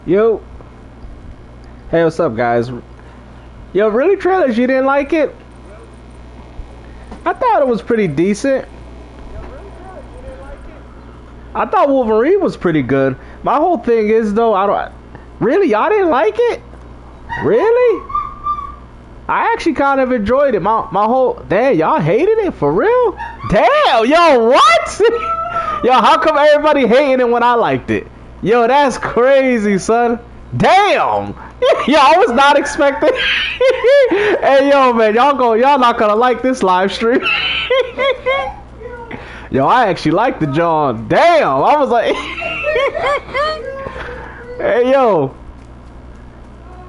Yo, hey, what's up, guys? Yo, really, trailers? You didn't like it? I thought it was pretty decent. I thought Wolverine was pretty good. My whole thing is though, I don't really. Y'all didn't like it? Really? I actually kind of enjoyed it. My whole damn, y'all hated it for real? Damn, yo, what? Yo, how come everybody hating it when I liked it? Yo, that's crazy, son. Damn. Yo, I was not expecting. Hey, yo, man, y'all not gonna like this live stream. Yo, I actually like the John. Damn, I was like, hey, yo.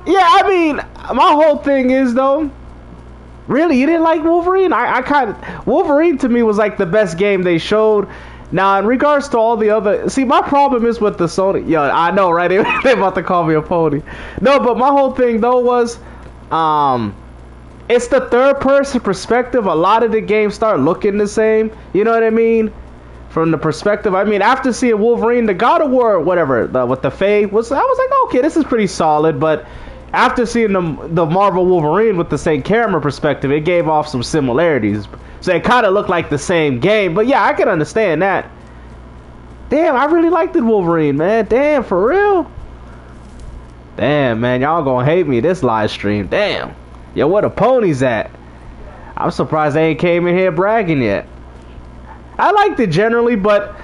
Yeah, I mean, my whole thing is though, really, you didn't like Wolverine? I kind of, Wolverine to me was like the best game they showed. Now, in regards to all the other, see, my problem is with the Sony. Yo, I know, right? They about to call me a pony. No, but my whole thing though was, it's the third person perspective. A lot of the games start looking the same. You know what I mean? From the perspective, I mean, after seeing Wolverine, the God of War, whatever, with the Fae, I was like, okay, this is pretty solid. But after seeing the Marvel Wolverine with the same camera perspective, it gave off some similarities. So it kind of looked like the same game. But yeah, I can understand that. Damn, I really liked it, Wolverine, man. Damn, for real? Damn, man, y'all gonna hate me this live stream. Damn. Yo, where the ponies at? I'm surprised they ain't came in here bragging yet. I liked it generally, but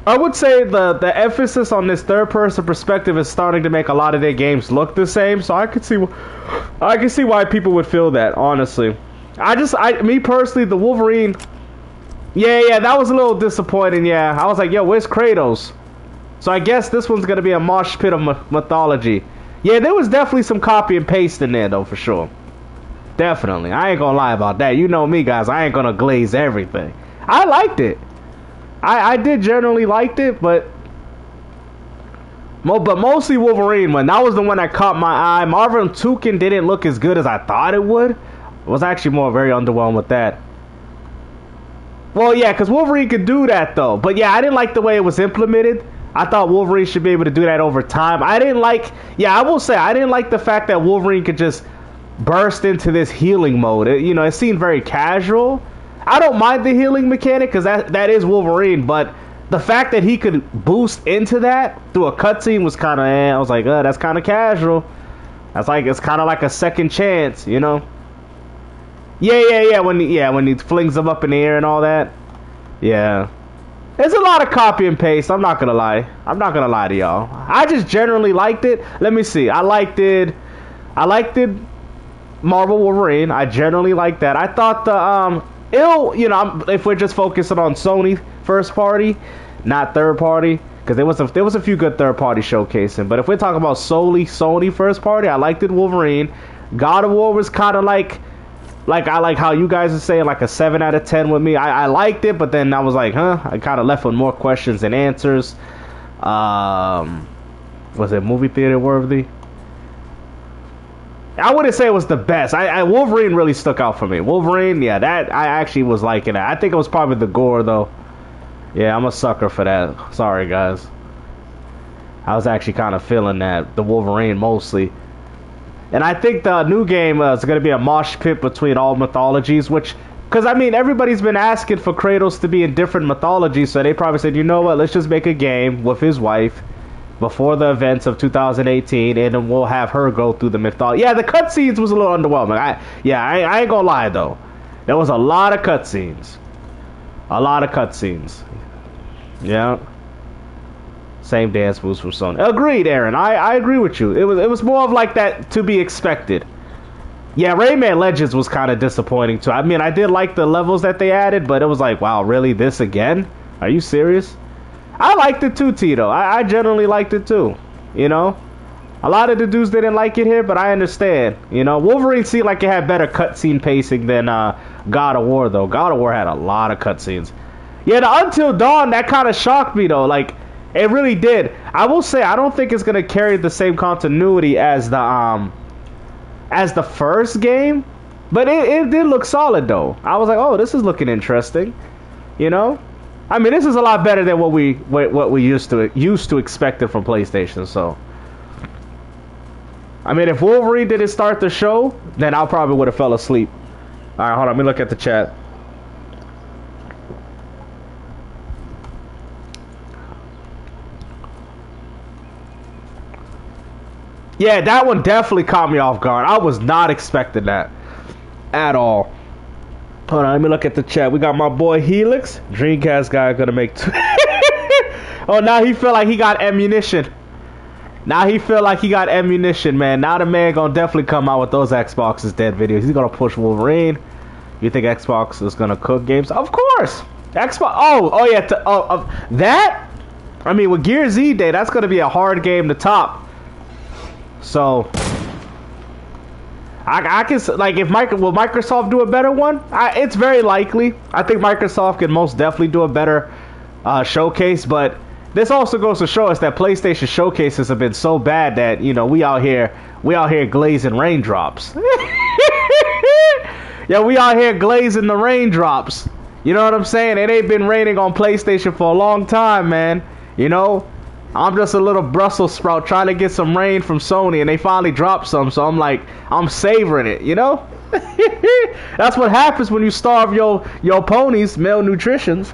I would say the emphasis on this third person perspective is starting to make a lot of their games look the same. So I can see why people would feel that. Honestly, me personally, the Wolverine, yeah, that was a little disappointing. Yeah, I was like, yo, where's Kratos? So I guess this one's gonna be a mosh pit of mythology. Yeah, there was definitely some copy and paste in there though, for sure. Definitely, I ain't gonna lie about that. You know me, guys. I ain't gonna glaze everything. I liked it. I did generally liked it, but mostly Wolverine, man. That was the one that caught my eye. Marvel Toucan didn't look as good as I thought it would. I was actually very underwhelmed with that. Well, yeah, because Wolverine could do that, though. But yeah, I didn't like the way it was implemented. I thought Wolverine should be able to do that over time. I didn't like, yeah, I will say, I didn't like the fact that Wolverine could just burst into this healing mode. It seemed very casual. I don't mind the healing mechanic because that is Wolverine, but the fact that he could boost into that through a cutscene was kind of, I was like, that's kind of casual. It's kind of like a second chance, you know? Yeah. When he flings them up in the air and all that. Yeah. There's a lot of copy and paste. I'm not gonna lie. I'm not gonna lie to y'all. I just generally liked it. Let me see. I liked it. Marvel Wolverine. I generally liked that. I thought the if we're just focusing on Sony first party, not third party, because there was a few good third party showcasing. But if we're talking about solely Sony first party, I liked it. Wolverine. God of War was kind of like I like how you guys are saying, like a 7 out of 10 with me. I liked it, but then I was like, I kind of left with more questions than answers. Was it movie theater worthy? I wouldn't say it was the best. Wolverine really stuck out for me. Wolverine, yeah, that I actually was liking it. I think it was probably the gore though. Yeah, I'm a sucker for that. Sorry guys. I was actually kind of feeling that, the Wolverine mostly. And I think the new game is going to be a mosh pit between all mythologies, because I mean everybody's been asking for Kratos to be in different mythologies, so they probably said, you know what, let's just make a game with his wife before the events of 2018, and then we'll have her go through the mythology. Yeah, the cutscenes was a little underwhelming. I ain't gonna lie though, there was a lot of cutscenes. Yeah. Same dance moves from Sony. Agreed, Aaron. I agree with you. It was more of like that to be expected. Yeah, Rayman Legends was kind of disappointing too. I mean, I did like the levels that they added, but it was like, wow, really, this again? Are you serious? I liked it too, Tito. I generally liked it too. You know, a lot of the dudes didn't like it here, but I understand. You know, Wolverine seemed like it had better cutscene pacing than God of War though. God of War had a lot of cutscenes. Yeah, the Until Dawn, that kind of shocked me though. Like, it really did. I will say I don't think it's gonna carry the same continuity as the first game, but it did look solid though. I was like, oh, this is looking interesting. You know, I mean, this is a lot better than what we used to expect it from PlayStation. So, I mean, if Wolverine didn't start the show, then I probably would have fell asleep. All right, hold on. Let me look at the chat. Yeah, that one definitely caught me off guard. I was not expecting that at all. Hold on, let me look at the chat. We got my boy Helix, Dreamcast guy, gonna make two. Oh, now he feel like he got ammunition. Now he feel like he got ammunition, man. Now the man gonna definitely come out with those Xbox is dead videos. He's gonna push Wolverine. You think Xbox is gonna cook games? Of course. Xbox. Oh yeah. That. I mean, with Gear Z Day, that's gonna be a hard game to top. So I can, like, if will Microsoft do a better one? It's very likely. I think Microsoft can most definitely do a better showcase, but this also goes to show us that PlayStation showcases have been so bad that, you know, we out here glazing raindrops. Yeah, we out here glazing the raindrops. You know what I'm saying? It ain't been raining on PlayStation for a long time, man. You know, I'm just a little Brussels sprout trying to get some rain from Sony, and they finally dropped some, so I'm like, I'm savoring it, you know? That's what happens when you starve your ponies malnutritions.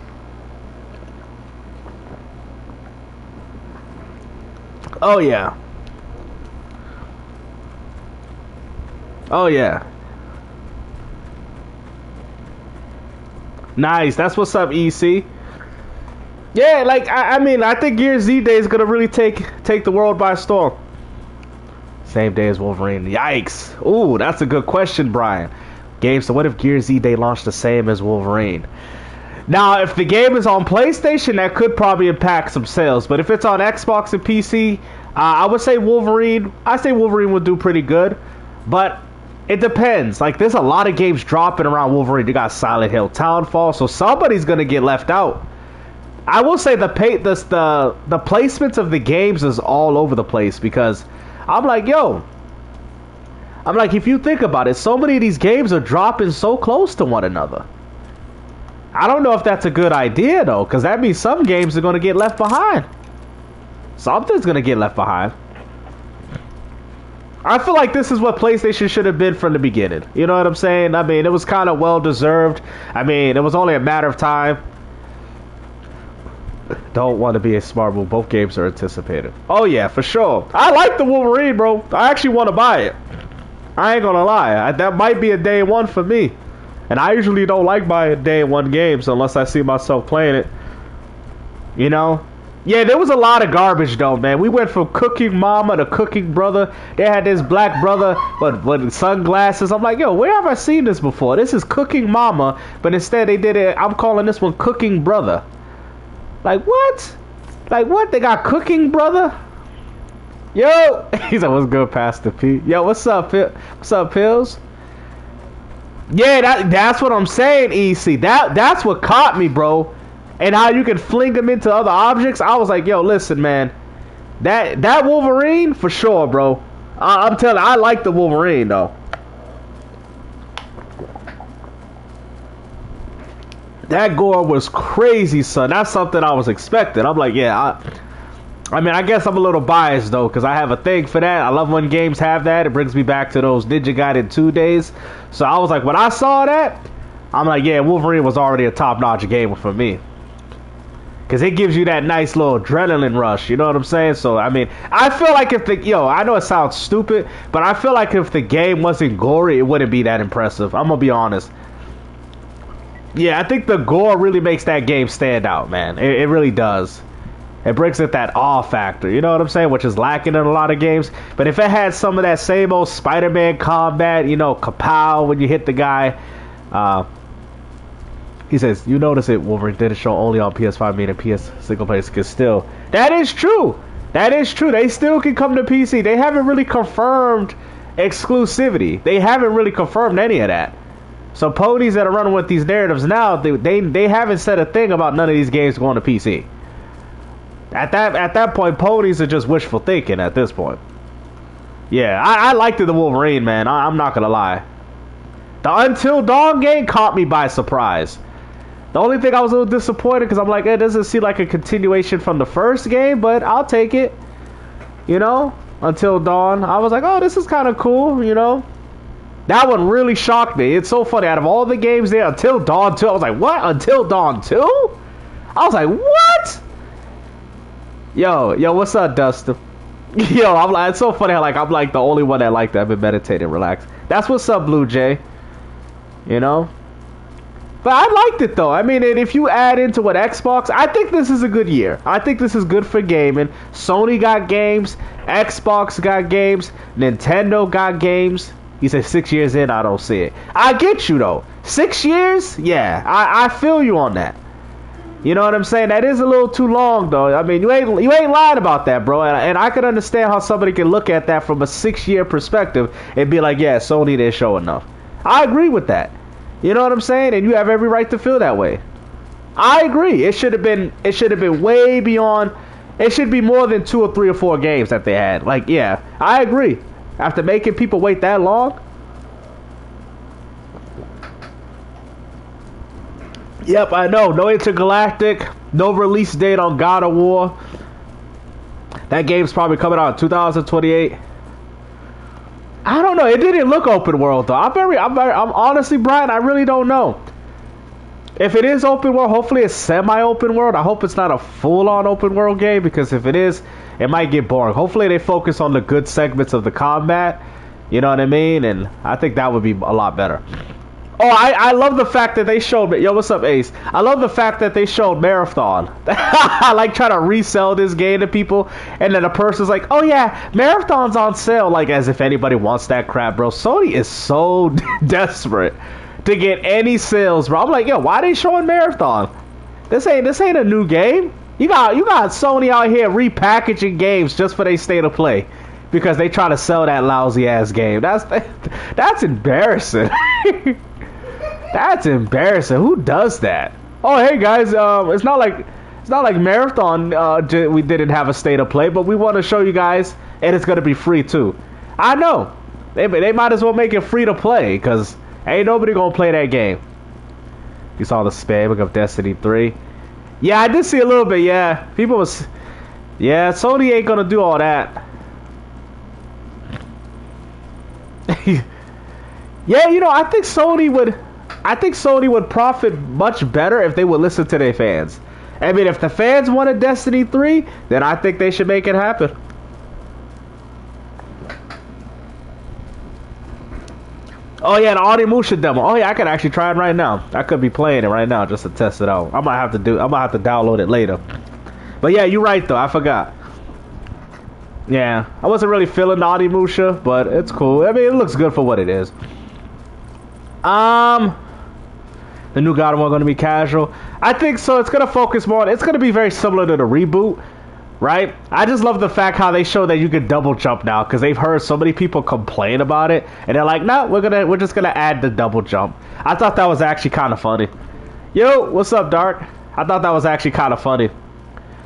Oh yeah. Oh yeah. Nice. That's what's up, EC. Yeah, like I mean, I think Gear Z Day is gonna really take the world by storm. Same day as Wolverine. Yikes. Ooh, that's a good question, Brian. Gabe, so what if Gear Z Day launched the same as Wolverine? Now, if the game is on PlayStation, that could probably impact some sales. But if it's on Xbox and PC, I would say Wolverine. I say Wolverine would do pretty good, but it depends. Like, there's a lot of games dropping around Wolverine. You got Silent Hill, Townfall, so somebody's gonna get left out. I will say the placements of the games is all over the place, because I'm like, if you think about it, so many of these games are dropping so close to one another. I don't know if that's a good idea, though, because that means some games are going to get left behind. Something's going to get left behind. I feel like this is what PlayStation should have been from the beginning. You know what I'm saying? I mean, it was kind of well-deserved. I mean, it was only a matter of time. Don't want to be a smart move. Both games are anticipated. Oh, yeah, for sure. I like the Wolverine, bro. I actually want to buy it. I ain't going to lie. That might be a day one for me. And I usually don't like buying day one games unless I see myself playing it. You know? Yeah, there was a lot of garbage, though, man. We went from Cooking Mama to Cooking Brother. They had this black brother with sunglasses. I'm like, yo, where have I seen this before? This is Cooking Mama, but instead they did it. I'm calling this one Cooking Brother. Like, what? Like, what? They got Cooking Brother? Yo! He's like, what's good, Pastor P? Yo, what's up, what's up, Pills? Yeah, that's what I'm saying, EC. That's what caught me, bro. And how you can fling them into other objects. I was like, yo, listen, man. That Wolverine, for sure, bro. I'm telling you, I like the Wolverine, though. That gore was crazy, son. That's something I was expecting. I'm like, yeah, I mean, I guess I'm a little biased, though, because I have a thing for that. I love when games have that. It brings me back to those Ninja Gaiden 2 days. So I was like, when I saw that, I'm like, yeah, Wolverine was already a top-notch game for me. Because it gives you that nice little adrenaline rush, you know what I'm saying? So, I mean, I feel like if I know it sounds stupid, but I feel like if the game wasn't gory, it wouldn't be that impressive. I'm going to be honest. Yeah, I think the gore really makes that game stand out, man. It really does. It brings it that awe factor, you know what I'm saying? Which is lacking in a lot of games. But if it had some of that same old Spider-Man combat, you know, kapow when you hit the guy. He says, you notice it, Wolverine didn't show only on PS5, meaning PS single players can still. That is true. That is true. They still can come to PC. They haven't really confirmed exclusivity. They haven't really confirmed any of that. So ponies that are running with these narratives now, they haven't said a thing about none of these games going to PC. At that point, ponies are just wishful thinking at this point. Yeah, I liked the Wolverine, man. I'm not gonna lie. The Until Dawn game caught me by surprise. The only thing I was a little disappointed because I'm like, it doesn't seem like a continuation from the first game, but I'll take it. You know, Until Dawn. I was like, oh, this is kind of cool, you know. That one really shocked me. It's so funny. Out of all the games there, Until Dawn 2, I was like, what? Until Dawn 2? I was like, what? Yo, what's up, Dustin? Yo, I'm like, it's so funny how, like, I'm like the only one that like that. I've been meditating, relax. That's what's up, Blue Jay. You know? But I liked it, though. I mean, and if you add into what Xbox, I think this is a good year. I think this is good for gaming. Sony got games. Xbox got games. Nintendo got games. You said 6 years in, I don't see it. I get you, though. 6 years? Yeah, I feel you on that. You know what I'm saying? That is a little too long, though. I mean, you ain't lying about that, bro. And I can understand how somebody can look at that from a 6-year perspective and be like, yeah, Sony didn't show enough. I agree with that. You know what I'm saying? And you have every right to feel that way. I agree. It should have been way beyond. It should be more than 2 or 3 or 4 games that they had. Like, yeah, I agree. After making people wait that long. Yep, I know. No Intergalactic. No release date on God of War. That game's probably coming out in 2028. I don't know. It didn't look open world though. I'm honestly, Brian, I really don't know. If it is open world, hopefully it's semi-open world. I hope it's not a full-on open world game, because if it is, it might get boring. Hopefully they focus on the good segments of the combat. You know what I mean? And I think that would be a lot better. Oh, I love the fact that they showed... Yo, what's up, Ace? I love the fact that they showed Marathon. I like trying to resell this game to people, and then a person's like, oh yeah, Marathon's on sale. Like, as if anybody wants that crap, bro. Sony is so desperate to get any sales, bro. I'm like, yo, why they showing Marathon? This ain't a new game. You got Sony out here repackaging games just for their state of play, because they try to sell that lousy ass game. That's embarrassing. That's embarrassing. Who does that? Oh, hey guys, it's not like Marathon we didn't have a state of play, but we want to show you guys, and it's gonna be free too. I know they might as well make it free to play, because ain't nobody gonna play that game. You saw the spamming of Destiny 3. Yeah, I did see a little bit. Yeah, Sony ain't gonna do all that. Yeah, you know, I think Sony would profit much better if they would listen to their fans. I mean, if the fans wanted Destiny 3, then I think they should make it happen. Oh yeah, the Onimusha demo. Oh yeah, I could actually try it right now. I could be playing it right now just to test it out. I might have to download it later. But yeah, you're right though. I forgot. Yeah, I wasn't really feeling the Onimusha, but it's cool. I mean, it looks good for what it is. The new God of War going to be casual. I think so. It's going to focus more on... It's going to be very similar to the reboot, right? I just love the fact how they show that you can double jump now, because they've heard so many people complain about it, and they're like, no, we're just going to add the double jump. I thought that was actually kind of funny. Yo, what's up, Dark? I thought that was actually kind of funny.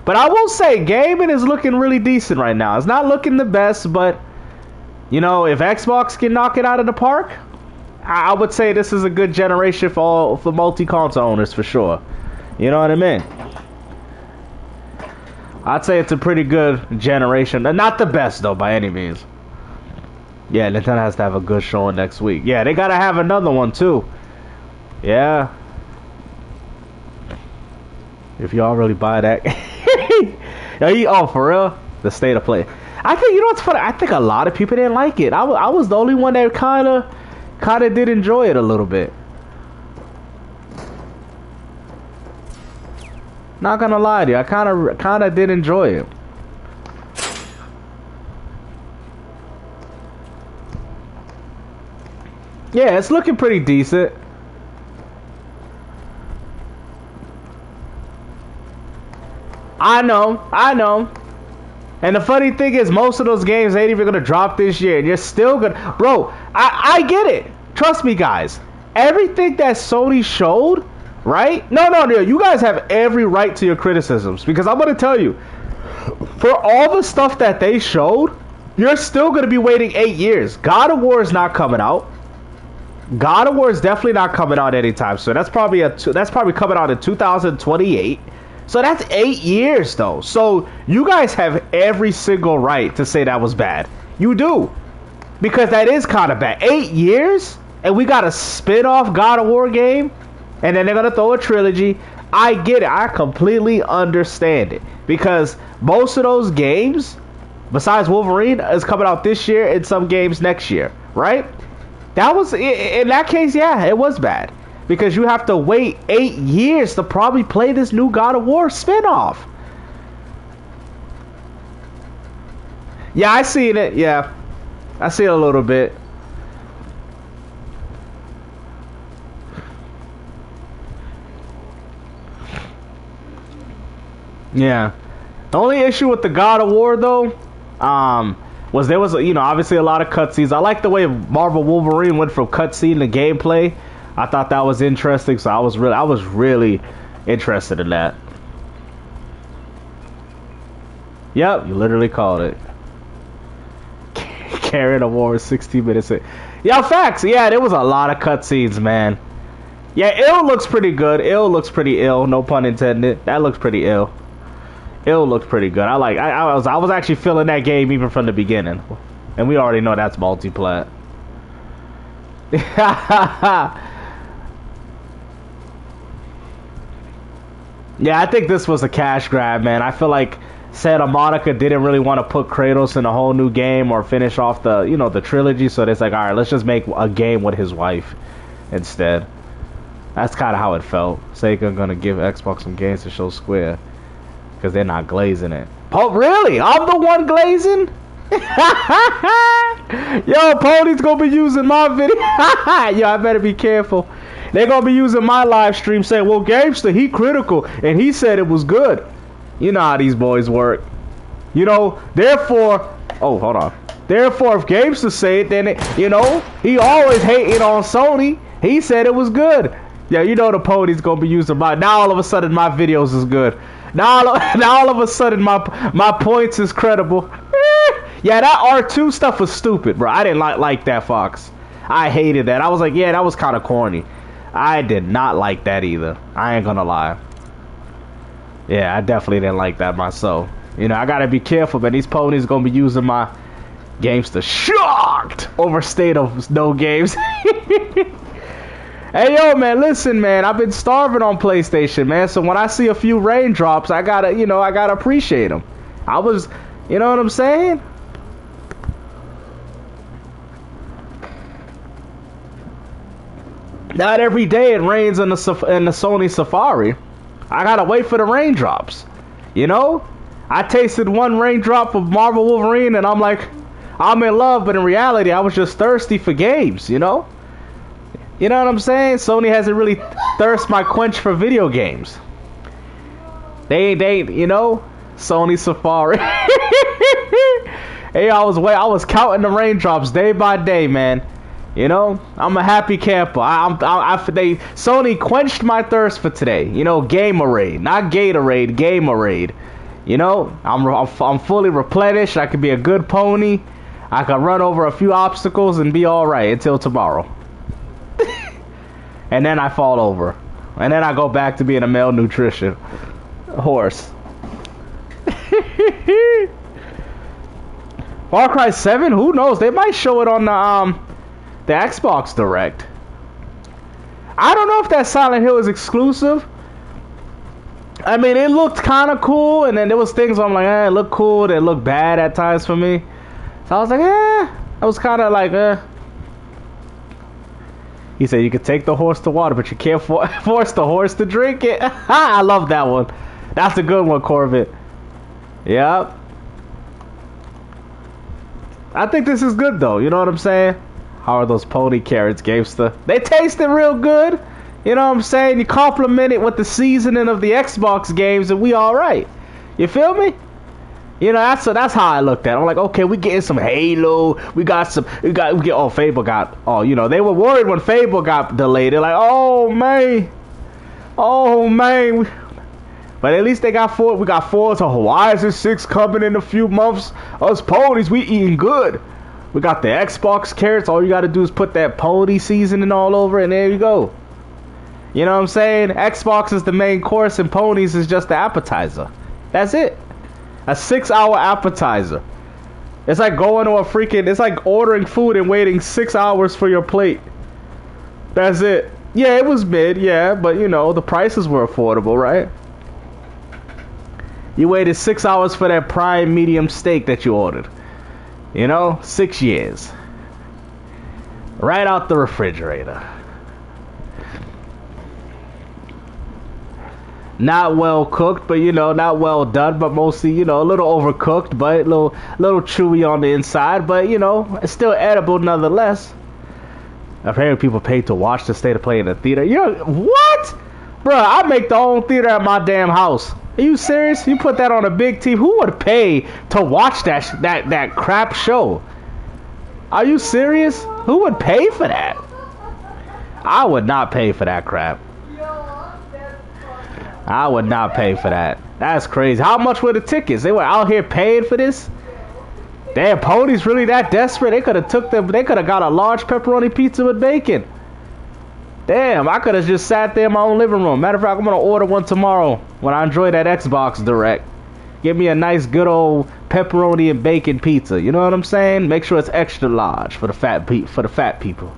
But I will say, gaming is looking really decent right now. It's not looking the best, but, you know, if Xbox can knock it out of the park, I would say this is a good generation for multi-console owners for sure. You know what I mean? I'd say it's a pretty good generation. Not the best, though, by any means. Yeah, Nintendo has to have a good showing next week. Yeah, they gotta have another one, too. Yeah. If y'all really buy that. Oh, for real? The state of play. I think, you know what's funny? I think a lot of people didn't like it. I was the only one that kind of did enjoy it a little bit. Not gonna lie to you, I kind of did enjoy it. Yeah, it's looking pretty decent. I know. And the funny thing is, most of those games ain't even gonna drop this year, and you're still gonna... Bro, I get it. Trust me, guys. Everything that Sony showed, right? No, you guys have every right to your criticisms, because I'm gonna tell you, for all the stuff that they showed, you're still gonna be waiting 8 years. God of War is not coming out. God of War is definitely not coming out anytime soon. That's probably coming out in 2028. So that's 8 years though. So you guys have every single right to say that was bad. You do. Because that is kind of bad. 8 years? And we got a spin-off God of War game? And then they're going to throw a trilogy. I get it. I completely understand it. Because most of those games, besides Wolverine, is coming out this year and some games next year. Right? That was, in that case, yeah, it was bad. Because you have to wait 8 years to probably play this new God of War spinoff. Yeah, I seen it. Yeah, I see it a little bit. Yeah. The only issue with the God of War though, was there was, you know, obviously a lot of cutscenes. I like the way Marvel Wolverine went from cutscene to gameplay. I thought that was interesting, so I was really interested in that. Yep, you literally called it. Carrying a war 16 minutes. Yeah, facts. Yeah, there was a lot of cutscenes, man. Yeah, ill looks pretty good. Ill looks pretty ill. No pun intended. That looks pretty ill. Ill looks pretty good. I was actually feeling that game even from the beginning, and we already know that's multi-plat. Yeah, I think this was a cash grab, man. I feel like Santa Monica didn't really want to put Kratos in a whole new game or finish off the, you know, the trilogy. So it's like, all right, let's just make a game with his wife instead. That's kind of how it felt. Sega gonna give Xbox some games to show Square because they're not glazing it. Oh, really? I'm the one glazing? Yo, Pony's gonna be using my video. Yo, I better be careful. They're gonna be using my live stream saying, well, Gamester, he critical and he said it was good. You know how these boys work. You know, therefore, oh, hold on. Therefore, if Gamester say it, then it, you know, he always hating on Sony. He said it was good. Yeah, you know the Pony's gonna be using my, now all of a sudden my videos is good. Now all of a sudden my points is credible. Yeah, that R2 stuff was stupid, bro. I didn't like that, Fox. I hated that. I was like, yeah, that was kind of corny. I did not like that either. I ain't gonna lie. Yeah, I definitely didn't like that myself. You know, I gotta be careful, man. These Ponies gonna be using my Gamester shocked over State of No Games. Hey, yo, man, listen, man. I've been starving on PlayStation, man. So when I see a few raindrops, I gotta, you know, I gotta appreciate them. I was, you know what I'm saying? Not every day it rains in the Sony Safari. I gotta wait for the raindrops. You know? I tasted one raindrop of Marvel Wolverine and I'm like, I'm in love, but in reality, I was just thirsty for games, you know? You know what I'm saying? Sony hasn't really thirst my quench for video games. They, you know? Sony Safari. Hey, I was counting the raindrops day by day, man. You know, I'm a happy camper. Sony quenched my thirst for today. You know, Gamerade, not Gatorade, Gamerade. You know, I'm fully replenished. I could be a good pony. I could run over a few obstacles and be all right until tomorrow. And then I fall over, and then I go back to being a malnutrition horse. Far Cry 7? Who knows? They might show it on the Xbox Direct. I don't know if that Silent Hill is exclusive. I mean, it looked kind of cool, and then there was things where I'm like, it looked cool, they looked bad at times for me. So I was like, I was kind of like, He said you could take the horse to water, but you can't force the horse to drink it. I love that one. That's a good one, Corbett. Yep. I think this is good, though. You know what I'm saying? How are those pony carrots, Gamester? They tasted real good. You know what I'm saying? You compliment it with the seasoning of the Xbox games, and we all right. You feel me? You know, that's how I looked at it. I'm like, okay, we getting some Halo. We get oh, Fable got, oh, you know, they were worried when Fable got delayed. They're like, oh man. But at least they got four. We got four. So Horizon 6 coming in a few months. Us ponies, we eating good. We got the Xbox carrots. All you got to do is put that pony seasoning all over, and there you go. You know what I'm saying? Xbox is the main course and ponies is just the appetizer. That's it. A 6-hour appetizer. It's like going to a freaking, it's like ordering food and waiting 6 hours for your plate. That's it. Yeah, it was mid, yeah, but you know, the prices were affordable, right? You waited 6 hours for that prime medium steak that you ordered. You know, 6 years. Right out the refrigerator. Not well cooked, but you know, not well done, but mostly, you know, a little overcooked, but a little chewy on the inside, but you know, it's still edible nonetheless. Apparently people pay to watch the state of play in the theater. You're what? Bruh, I make the own theater at my damn house. Are you serious? You put that on a big TV? Who would pay to watch that crap show? Are you serious? Who would pay for that? I would not pay for that crap. I would not pay for that. That's crazy. How much were the tickets? They were out here paying for this? Damn, ponies really that desperate? They could have took them. They could have got a large pepperoni pizza with bacon. Damn, I could have just sat there in my own living room. Matter of fact, I'm gonna order one tomorrow when I enjoy that Xbox Direct. Give me a nice, good old pepperoni and bacon pizza. You know what I'm saying? Make sure it's extra large for the fat people.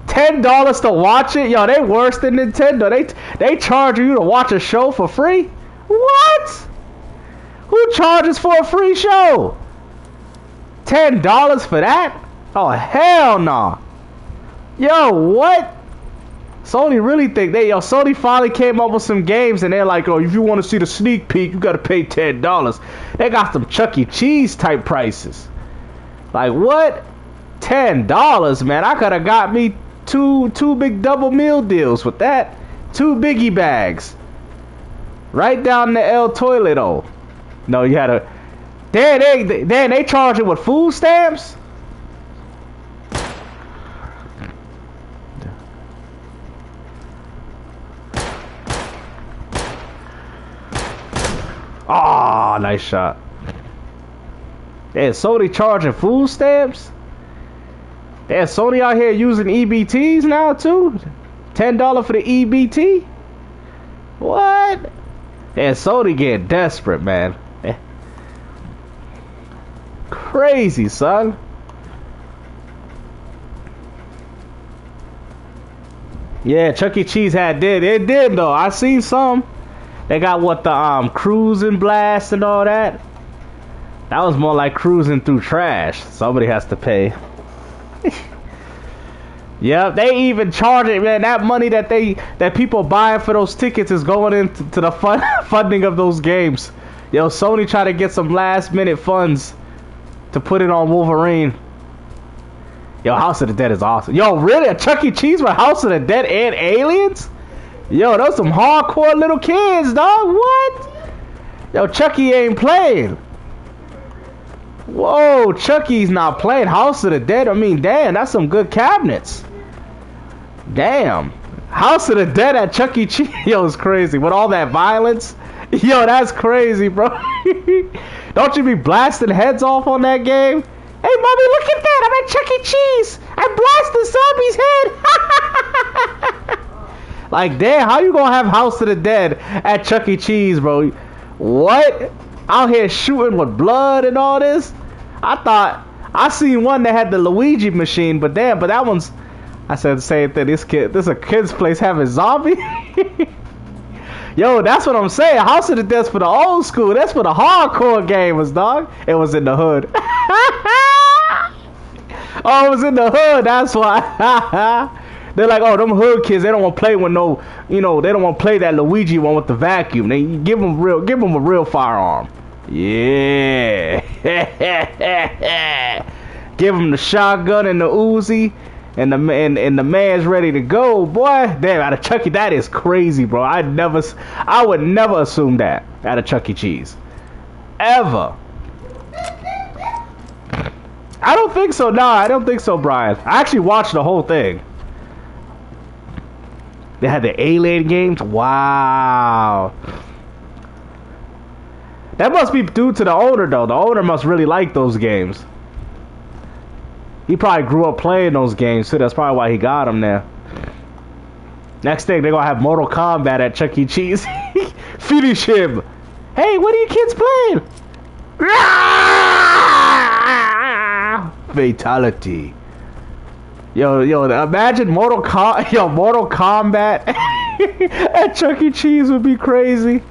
$10 to watch it? Yo, they worse than Nintendo. They charge you to watch a show for free? What? Who charges for a free show? $10 for that? Oh, hell no. Yo, what? Sony really think Sony finally came up with some games and they're like, oh, if you want to see the sneak peek, you gotta pay $10. They got some Chuck E. Cheese type prices. Like what? $10, man. I could have got me two big double meal deals with that. 2 biggie bags. Right down the L toilet, oh. No, you had to. They charge it with food stamps? Ah, oh, nice shot. Yeah, Sony charging food stamps? Yeah, Sony out here using EBTs now too? $10 for the EBT? What? Yeah, Sony getting desperate, man. Crazy, son. Yeah, Chuck E. Cheese it did though. I seen some. They got what the cruising blast and all that. That was more like cruising through trash. Somebody has to pay. Yeah, they even charge it, man. That money that people buying for those tickets is going into the funding of those games. Yo, Sony try to get some last minute funds to put it on Wolverine. Yo, House of the Dead is awesome. Yo, really? A Chuck E. Cheese with House of the Dead and aliens? Yo, those some hardcore little kids, dog. What? Yo, Chucky ain't playing. Whoa, Chucky's not playing. House of the Dead. I mean, damn, that's some good cabinets. Damn. House of the Dead at Chuck E. Cheese. Yo, it's crazy. With all that violence. Yo, that's crazy, bro. Don't you be blasting heads off on that game? Hey, mommy, look at that. I'm at Chuck E. Cheese. I blasted zombie's head. Like, damn, how you gonna have House of the Dead at Chuck E. Cheese, bro? What? Out here shooting with blood and all this? I seen one that had the Luigi machine, but damn, but that one's, I said the same thing. This a kid's place having zombie? Yo, that's what I'm saying. House of the Dead's for the old school. That's for the hardcore gamers, dog. It was in the hood. Oh, it was in the hood. That's why. They're like, oh, them hood kids, they don't want to play with no, you know, they don't want to play that Luigi one with the vacuum. They give them a real firearm. Yeah. Give them the shotgun and the Uzi, and the man's ready to go, boy. Damn, out of Chuck E. That is crazy, bro. I would never assume that out of Chuck E. Cheese, ever. I don't think so. Nah, I don't think so, Brian. I actually watched the whole thing. They had the Alien games. Wow. That must be due to the owner, though. The owner must really like those games. He probably grew up playing those games, too. That's probably why he got them there. Next thing, they're gonna have Mortal Kombat at Chuck E. Cheese. Finish him. Hey, what are you kids playing? Fatality. Yo, imagine Mortal Kombat at Chuck E. Cheese would be crazy.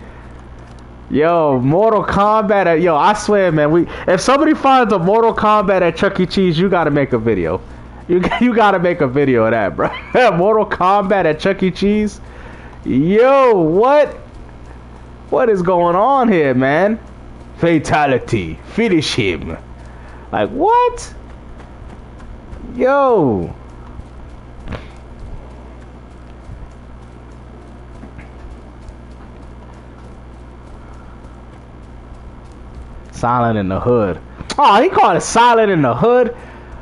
Yo, Mortal Kombat at, I swear, man, if somebody finds a Mortal Kombat at Chuck E. Cheese, you gotta make a video. You gotta make a video of that, bro. Mortal Kombat at Chuck E. Cheese. Yo, what? What is going on here, man? Fatality. Finish him. Like, what? Yo. Silent in the Hood. Oh, he called it Silent in the Hood.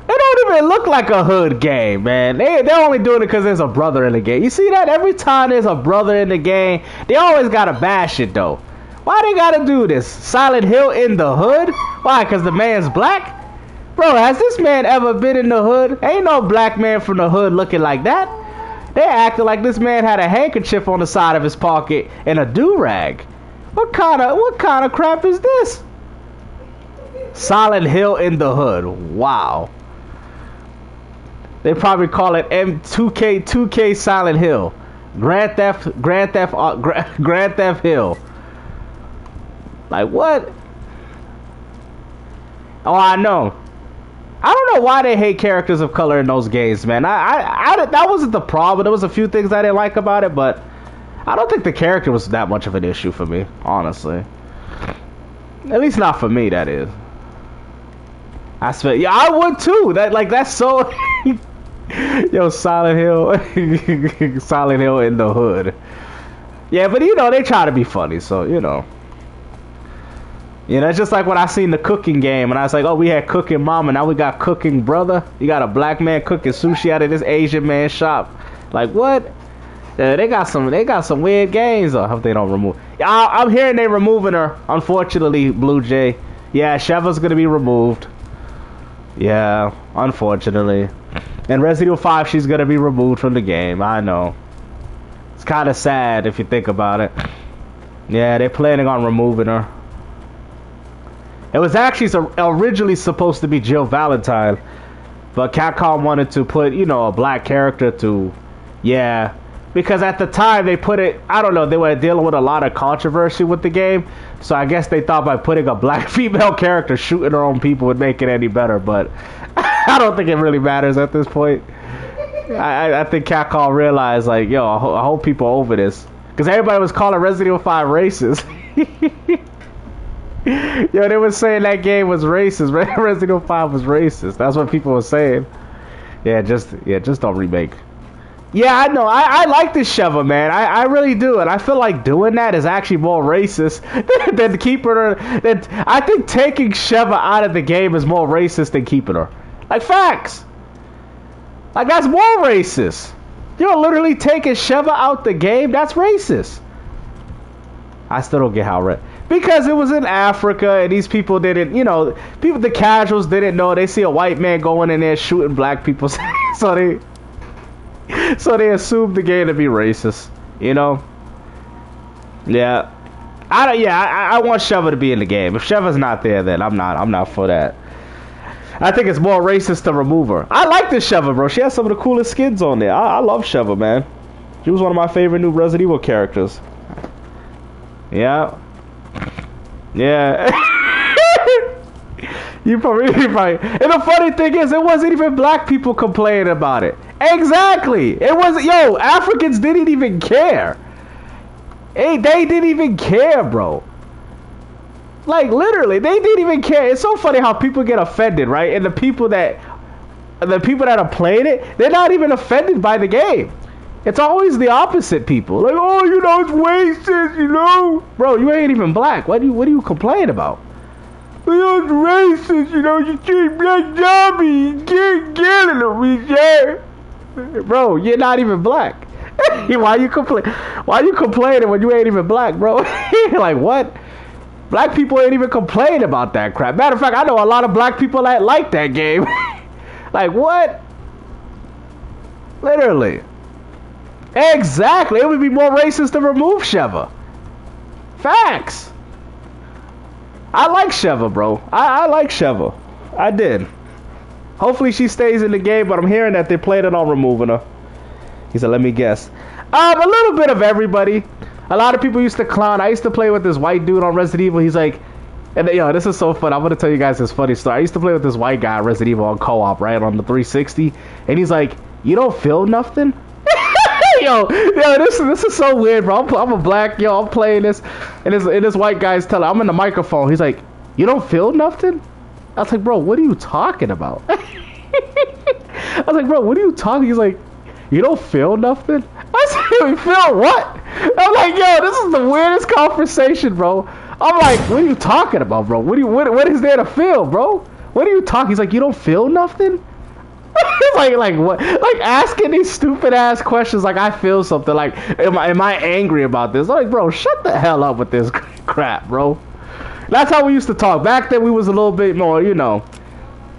It don't even look like a hood game, man. They're only doing it because there's a brother in the game. You see that? Every time there's a brother in the game, they always gotta bash it, though. Why they gotta do this? Silent Hill in the hood? Why? Because the man's black? Bro, has this man ever been in the hood? Ain't no black man from the hood looking like that. They acting like this man had a handkerchief on the side of his pocket and a do-rag. What kind of crap is this? Silent Hill in the hood. Wow. They probably call it M2K Silent Hill. Grand Theft Hill. Like, what? Oh, I know. I don't know why they hate characters of color in those games, man. That wasn't the problem. There was a few things I didn't like about it, but I don't think the character was that much of an issue for me, honestly. At least not for me, that is. I swear, yeah, I would too. That's so. Yo, Silent Hill, Silent Hill in the hood. Yeah, but they try to be funny, so it's just like when I seen the cooking game, and I was like, oh, we had cooking mama, now we got cooking brother. You got a black man cooking sushi out of this Asian man shop. Like, what? Yeah, they got some weird games. I hope they don't remove. I'm hearing they removing her. Unfortunately, Blue Jay. Yeah, Sheva's gonna be removed. Yeah, unfortunately. And Resident Evil 5, she's gonna be removed from the game. I know. It's kind of sad if you think about it. Yeah, they're planning on removing her. It was actually originally supposed to be Jill Valentine, but Capcom wanted to put, a black character to, because at the time they put it, I don't know, they were dealing with a lot of controversy with the game, so I guess they thought by putting a black female character shooting her own people would make it any better, but I don't think it really matters at this point. I think Capcom realized, like, I hope people are over this, because everybody was calling Resident Evil 5 racist. Yo, they were saying that game was racist. Resident Evil 5 was racist. That's what people were saying. Yeah, just don't remake. Yeah, I know. I like this Sheva, man. I really do, and I feel like doing that is actually more racist than keeping her. I think taking Sheva out of the game is more racist than keeping her. Like, facts. Like, that's more racist. You're literally taking Sheva out the game. That's racist. I still don't get how because it was in Africa and these people didn't, the casuals didn't know. They see a white man going in there shooting black people, so they assumed the game to be racist. Yeah. I want Sheva to be in the game. If Sheva's not there, then I'm not for that. I think it's more racist to remove her. I like this Sheva, bro. She has some of the coolest skins on there. I love Sheva, man. She was one of my favorite new Resident Evil characters. Yeah. Yeah. You probably. And the funny thing is, it wasn't even black people complaining about it. Exactly. It wasn't. Yo, Africans didn't even care. They didn't even care, bro. Like, literally, they didn't even care. It's so funny how people get offended, right? And the people that are playing it, they're not even offended by the game. It's always the opposite people. Like, oh, it's racist, Bro, you ain't even black. What do you complain about? It's racist, you treat black zombies. You can't get them, bro, you're not even black. Why you complaining when you ain't even black, bro? Like, what? Black people ain't even complaining about that crap. Matter of fact, I know a lot of black people that like that game. Like, what? Literally. Exactly. It would be more racist to remove Sheva. Facts. I like Sheva, bro. I like Sheva. I did. Hopefully she stays in the game, but I'm hearing that they played it on removing her. He said, let me guess. A little bit of everybody. A lot of people used to clown. I used to play with this white dude on Resident Evil. He's like, and yo, this is so fun. I'm going to tell you guys this funny story. I used to play with this white guy on Resident Evil on co-op, right, on the 360. And he's like, you don't feel nothing? yo, this is so weird, bro. I'm a black, I'm playing this, and this white guy's telling, I'm in the microphone. He's like, you don't feel nothing? I was like, bro, what are you talking about? I was like, bro, what are you talking? He's like, you don't feel nothing? I said, you feel what? I'm like, yo, this is the weirdest conversation, bro. I'm like, what are you talking about, bro? What is there to feel, bro? What are you talking? He's like, you don't feel nothing? It's like what? Like asking these stupid ass questions. Like I feel something. Like am I angry about this? I'm like, bro, shut the hell up with this crap, bro. That's how we used to talk back then. We was a little bit more, you know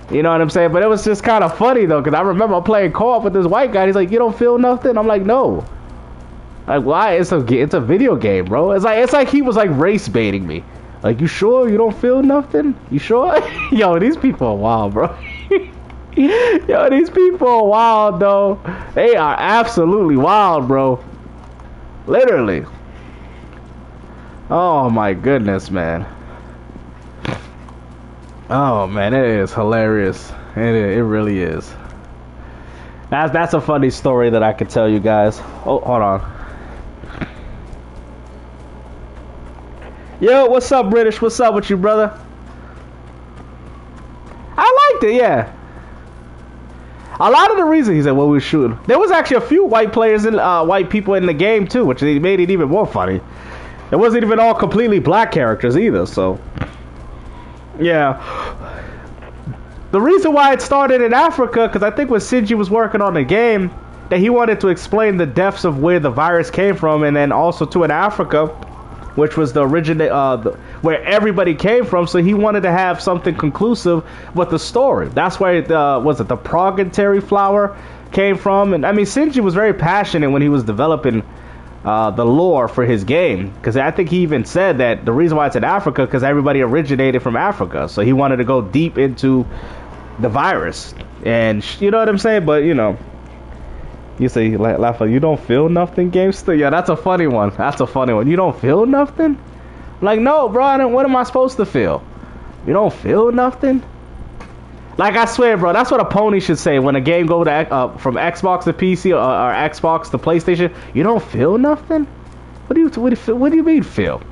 what I'm saying. But it was just kind of funny though, because I remember playing co-op with this white guy. He's like, you don't feel nothing? I'm like, no. Like why? It's a video game, bro. It's like he was like race baiting me. Like, you sure you don't feel nothing? You sure? Yo, these people are wild, bro. Yo, these people are wild, though. They are absolutely wild, bro. Literally. Oh, my goodness, man. Oh, man, it is hilarious. It really is. That's a funny story that I could tell you guys. Oh, hold on. Yo, what's up, British? What's up with you, brother? I liked it, yeah. A lot of the reason he said what we were shooting, there was actually a few white players and white people in the game too, which made it even more funny. It wasn't even all completely black characters either, so yeah. The reason why it started in Africa, because I think when Shinji was working on the game, that he wanted to explain the depths of where the virus came from, and then also to in Africa, which was the where everybody came from. So he wanted to have something conclusive with the story. That's where the progatory flower came from. And I mean, Shinji was very passionate when he was developing the lore for his game, because I think he even said that the reason why it's in Africa because everybody originated from Africa. So he wanted to go deep into the virus, and you know what I'm saying. But you say, laugh, you don't feel nothing, Gamester? Yeah, that's a funny one. That's a funny one. You don't feel nothing? Like, no, bro, what am I supposed to feel? You don't feel nothing? Like, I swear, bro, that's what a pony should say when a game goes from Xbox to PC or Xbox to PlayStation. You don't feel nothing? What do you mean feel?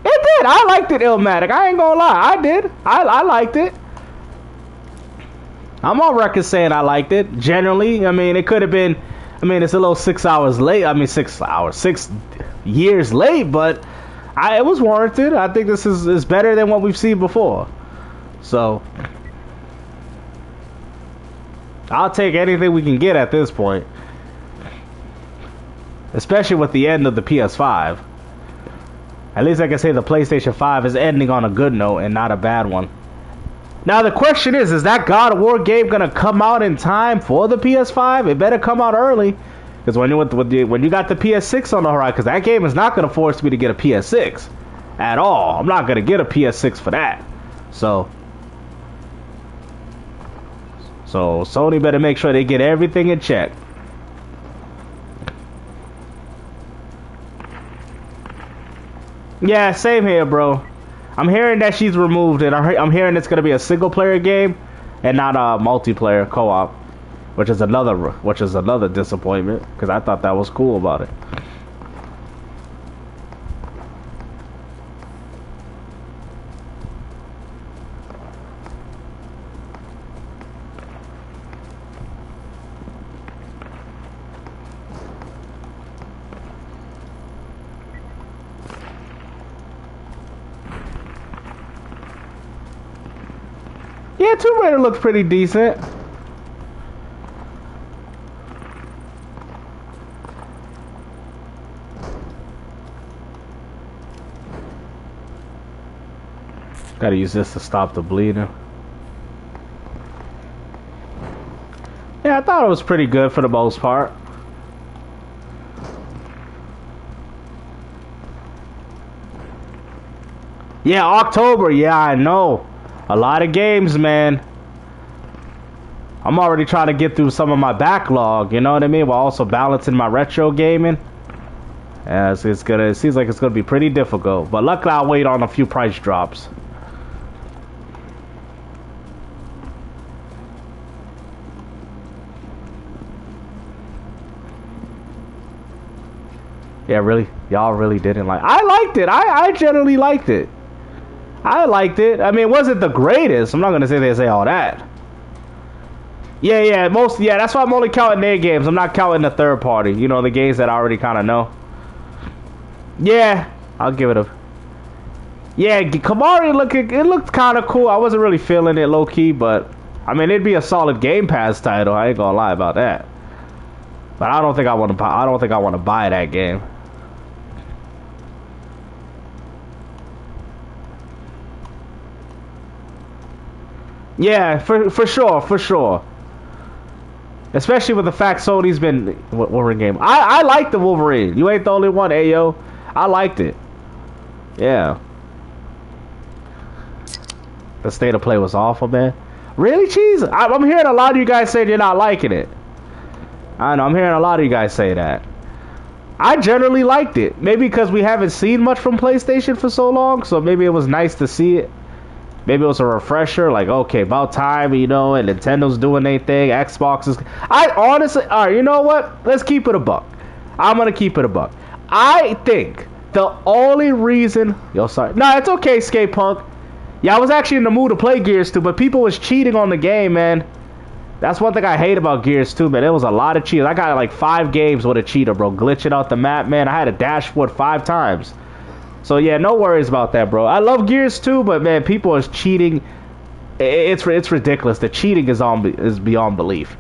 It did. I liked it, Illmatic. I ain't gonna lie. I did. I liked it. I'm on record saying I liked it. Generally, I mean, it could have been... I mean, it's a little 6 hours late. I mean, 6 hours, 6 years late, but it was warranted. I think this is better than what we've seen before. So, I'll take anything we can get at this point. Especially with the end of the PS5. At least I can say the PlayStation 5 is ending on a good note and not a bad one. Now the question is that God of War game gonna come out in time for the PS5? It better come out early, because when you got the PS6 on the horizon, because that game is not gonna force me to get a PS6 at all. I'm not gonna get a PS6 for that. So Sony better make sure they get everything in check. Yeah, same here, bro. I'm hearing that she's removed, and I'm hearing it's gonna be a single player game and not a multiplayer co-op, which is another disappointment, because I thought that was cool about it. Yeah, Tomb Raider looks pretty decent. Gotta use this to stop the bleeding. Yeah, I thought it was pretty good for the most part. Yeah, October. Yeah, I know. A lot of games, man. I'm already trying to get through some of my backlog, you know what I mean? While also balancing my retro gaming. Yeah, it seems like it's gonna be pretty difficult. But luckily I'll wait on a few price drops. Yeah, really? Y'all really didn't like... I liked it. I generally liked it. I liked it. I mean, it wasn't the greatest. I'm not gonna say all that. Yeah, that's why I'm only counting their games. I'm not counting the third party. You know, the games that I already kind of know. Yeah, I'll give it a... Yeah, Kamari, it looked kind of cool. I wasn't really feeling it low-key, but... I mean, it'd be a solid Game Pass title. I ain't gonna lie about that. But I don't think I want to buy that game. Yeah, for sure. Especially with the fact Sony's been Wolverine game. I like the Wolverine. You ain't the only one, ayo. I liked it. Yeah. The state of play was awful, man. Really, Cheese? I'm hearing a lot of you guys say you're not liking it. I know, I'm hearing a lot of you guys say that. I generally liked it. Maybe because we haven't seen much from PlayStation for so long, so maybe it was nice to see it. Maybe it was a refresher, like, okay, about time, you know, and Nintendo's doing their thing, Xbox is... I honestly... Alright, you know what? Let's keep it a buck. I'm gonna keep it a buck. I think the only reason... Yo, sorry. Nah, it's okay, Skate Punk. Yeah, I was actually in the mood to play Gears 2, but people was cheating on the game, man. That's one thing I hate about Gears 2, man. There was a lot of cheaters. I got like 5 games with a cheater, bro. Glitching out the map, man. I had a dashboard 5 times. So yeah, no worries about that, bro. I love Gears 2, but man, people is cheating. It's ridiculous. The cheating is beyond belief.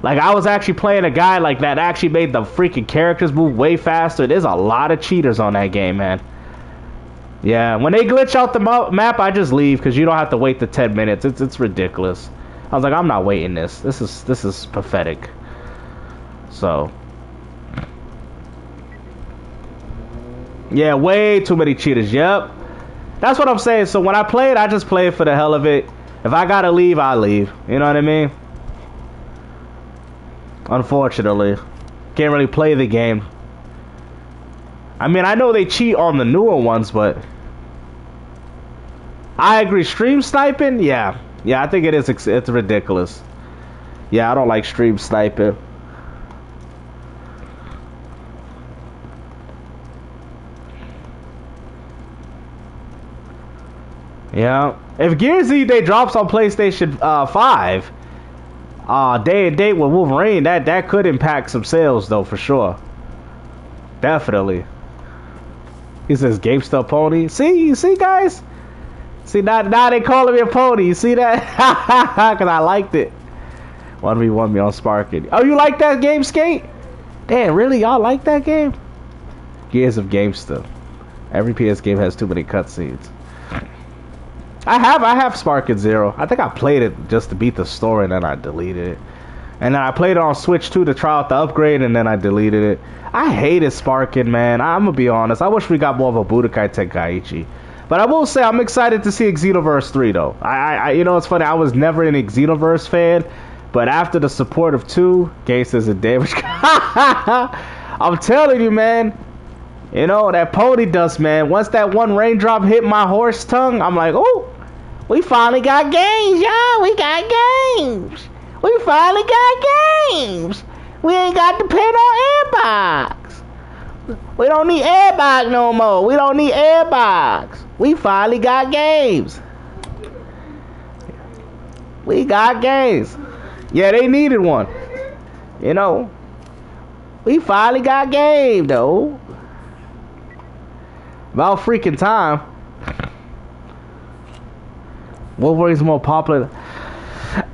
Like, I was actually playing a guy like that actually made the freaking characters move way faster. There's a lot of cheaters on that game, man. Yeah, when they glitch out the map, I just leave because you don't have to wait the 10 minutes. It's ridiculous. I was like, I'm not waiting this. This is pathetic. So. Yeah, way too many cheaters. Yep. That's what I'm saying. So when I play it, I just play it for the hell of it. If I gotta leave, I leave. You know what I mean? Unfortunately. Can't really play the game. I mean, I know they cheat on the newer ones, but... I agree. Stream sniping? Yeah. Yeah, I think it is. It's ridiculous. Yeah, I don't like stream sniping. Yeah. If Gears Z Day drops on PlayStation 5, day and date with Wolverine, that could impact some sales though, for sure. Definitely. He says GameStop pony. See, you see, guys. See, now they calling me a pony. You see that? Because I liked it. 1v1 me on Sparking. Oh, you like that game, Skate? Damn, really? Y'all like that game? Gears of GameStop. Every PS game has too many cutscenes. I have Sparking Zero. I think I played it just to beat the story and then I deleted it. And then I played it on Switch 2 to try out the upgrade and then I deleted it. I hated Sparking, man. I'm going to be honest. I wish we got more of a Budokai Tenkaichi. But I will say I'm excited to see Xenoverse 3 though. I you know, it's funny. I was never an Xenoverse fan. But after the support of 2, Gase is a damage. I'm telling you, man. You know, that pony dust, man. Once that one raindrop hit my horse tongue, I'm like, oh, we finally got games, y'all. We got games. We finally got games. We ain't got to depend on Airbox. We don't need Airbox no more. We don't need Airbox. We finally got games. We got games. Yeah, they needed one. You know, we finally got game though. About freaking time. Wolverine's more popular.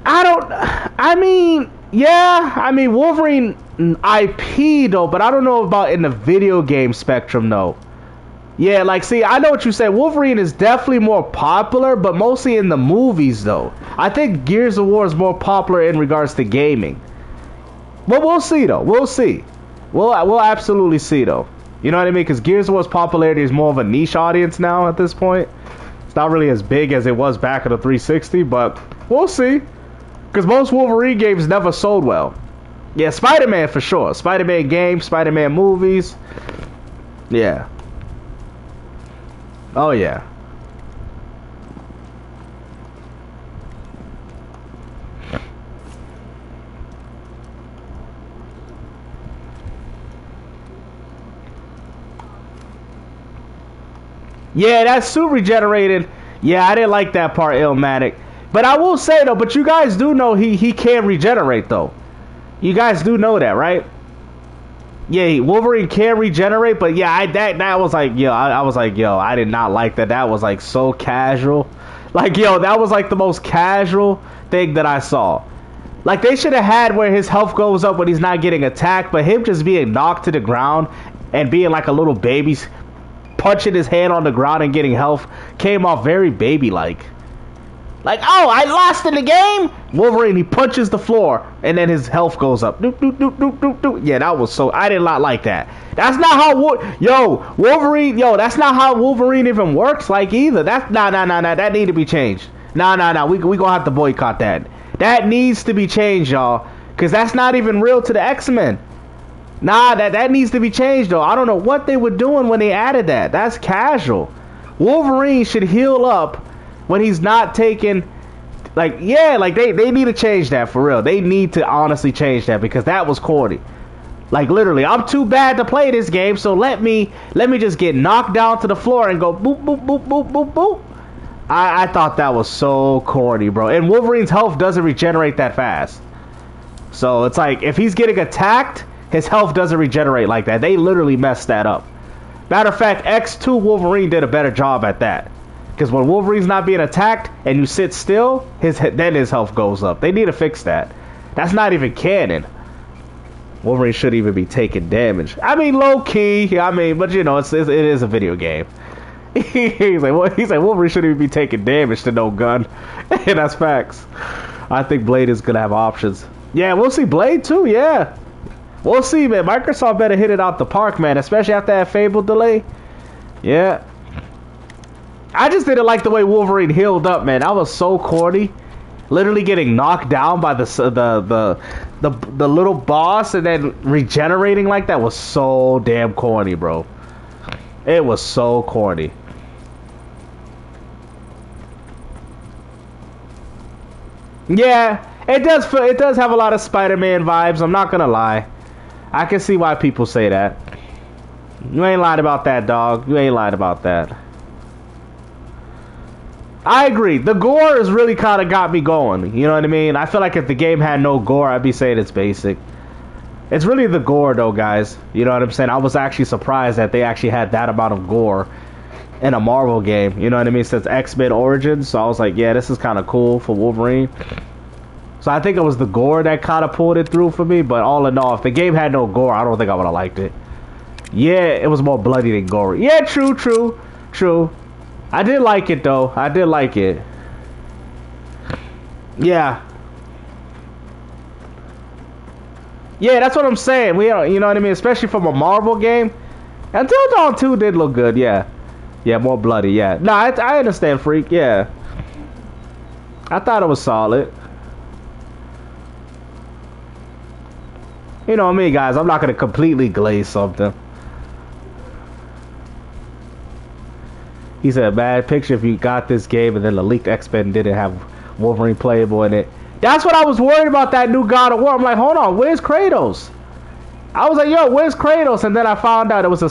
I mean, yeah. I mean, Wolverine IP though, but I don't know about in the video game spectrum though. Yeah, like, see, I know what you said. Wolverine is definitely more popular, but mostly in the movies though. I think Gears of War is more popular in regards to gaming. But we'll see though. We'll see. We'll absolutely see though. You know what I mean? Because Gears of War's popularity is more of a niche audience now at this point. It's not really as big as it was back in the 360, but we'll see. Because most Wolverine games never sold well. Yeah, Spider-Man for sure. Spider-Man games, Spider-Man movies. Yeah. Oh, yeah. Yeah, that suit regenerated. Yeah, I didn't like that part, Illmatic. But I will say, though, but you guys do know he can regenerate, though. You guys do know that, right? Yeah, Wolverine can regenerate, but yeah, that was like, yo, I was like, yo, I did not like that. That was like so casual. Like, yo, that was like the most casual thing that I saw. Like, they should have had where his health goes up when he's not getting attacked, but him just being knocked to the ground and being like a little baby, punching his hand on the ground and getting health came off very baby-like. Like, oh, I lost in the game? Wolverine, he punches the floor, and then his health goes up. Doop, doop, doop, doop, doop, doop. Yeah, that was so... I did not like that. That's not how... Wolverine... Yo, that's not how Wolverine even works, like, either. That's... Nah. That need to be changed. Nah. We gonna have to boycott that. That needs to be changed, y'all. Because that's not even real to the X-Men. Nah, that needs to be changed, though. I don't know what they were doing when they added that. That's casual. Wolverine should heal up when he's not taking, like, yeah, like they need to change that for real. They need to honestly change that because that was corny. Like, literally, I'm too bad to play this game, so let me just get knocked down to the floor and go boop boop boop boop boop boop. I thought that was so corny, bro. And Wolverine's health doesn't regenerate that fast. So it's like if he's getting attacked, his health doesn't regenerate like that. They literally messed that up. Matter of fact, X2 Wolverine did a better job at that. Because when Wolverine's not being attacked and you sit still, then his health goes up. They need to fix that. That's not even canon. Wolverine shouldn't even be taking damage. I mean, low key. I mean, but you know, it is a video game. he's like Wolverine shouldn't even be taking damage to no gun. And that's facts. I think Blade is gonna have options. Yeah, we'll see Blade too. Yeah, we'll see, man. Microsoft better hit it out the park, man. Especially after that Fable delay. Yeah. I just didn't like the way Wolverine healed up, man. That was so corny. Literally getting knocked down by the little boss and then regenerating like that was so damn corny, bro. It was so corny. Yeah, it does have a lot of Spider-Man vibes. I'm not gonna lie. I can see why people say that. You ain't lied about that, dog. You ain't lied about that. I agree. The gore has really kind of got me going. You know what I mean? I feel like if the game had no gore, I'd be saying it's basic. It's really the gore, though, guys. You know what I'm saying? I was actually surprised that they actually had that amount of gore in a Marvel game. You know what I mean? Since X-Men Origins. So I was like, yeah, this is kind of cool for Wolverine. So I think it was the gore that kind of pulled it through for me. But all in all, if the game had no gore, I don't think I would have liked it. Yeah, it was more bloody than gory. Yeah, true. I did like it, though. I did like it. Yeah. Yeah, that's what I'm saying. You know what I mean? Especially from a Marvel game. Until Dawn 2 did look good, yeah. Yeah, more bloody, yeah. No, I understand, Freak, yeah. I thought it was solid. You know me, guys. I'm not going to completely glaze something. He said, bad picture if you got this game and then the leaked X-Men didn't have Wolverine playable in it. That's what I was worried about, that new God of War. I'm like, hold on, where's Kratos? I was like, yo, where's Kratos? And then I found out it was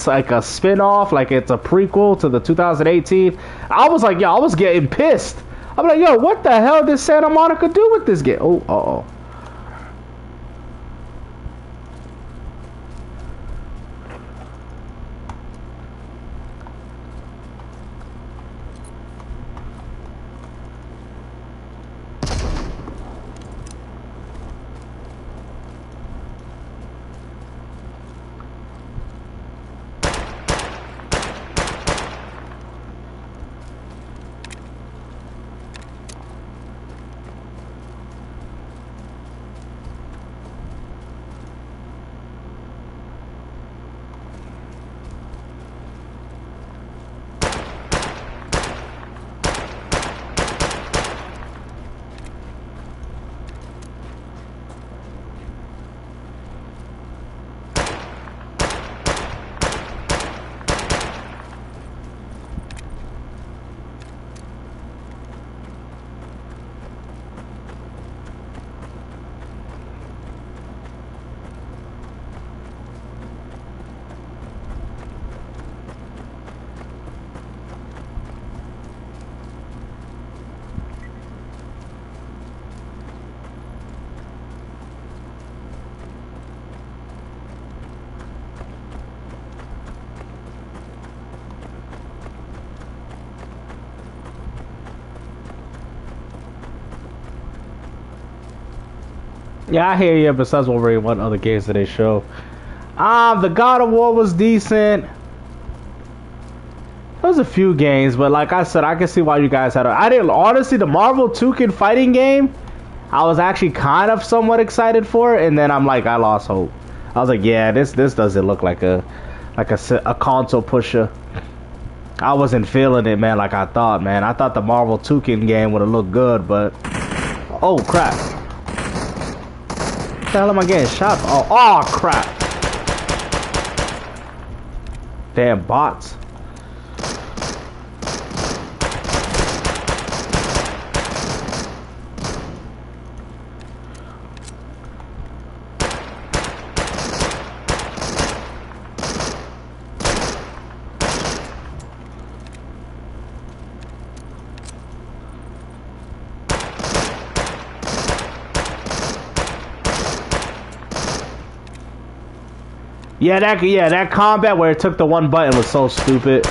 like a spin-off, like it's a prequel to the 2018. I was like, yo, I was getting pissed. I'm like, yo, what the hell did Santa Monica do with this game? Oh, uh-oh. Yeah, I hear you. Besides Wolverine, what other games did they show? The God of War was decent. There was a few games, but like I said, I can see why you guys had. I didn't honestly. The Marvel Toucan fighting game, I was actually kind of somewhat excited for it, and then I'm like, I lost hope. I was like, yeah, this doesn't look like a console pusher. I wasn't feeling it, man. Like I thought, man. I thought the Marvel Toucan game would have looked good, but oh crap! What the hell am I getting shot? Oh crap! Damn bots. Yeah, that combat where it took the one button was so stupid.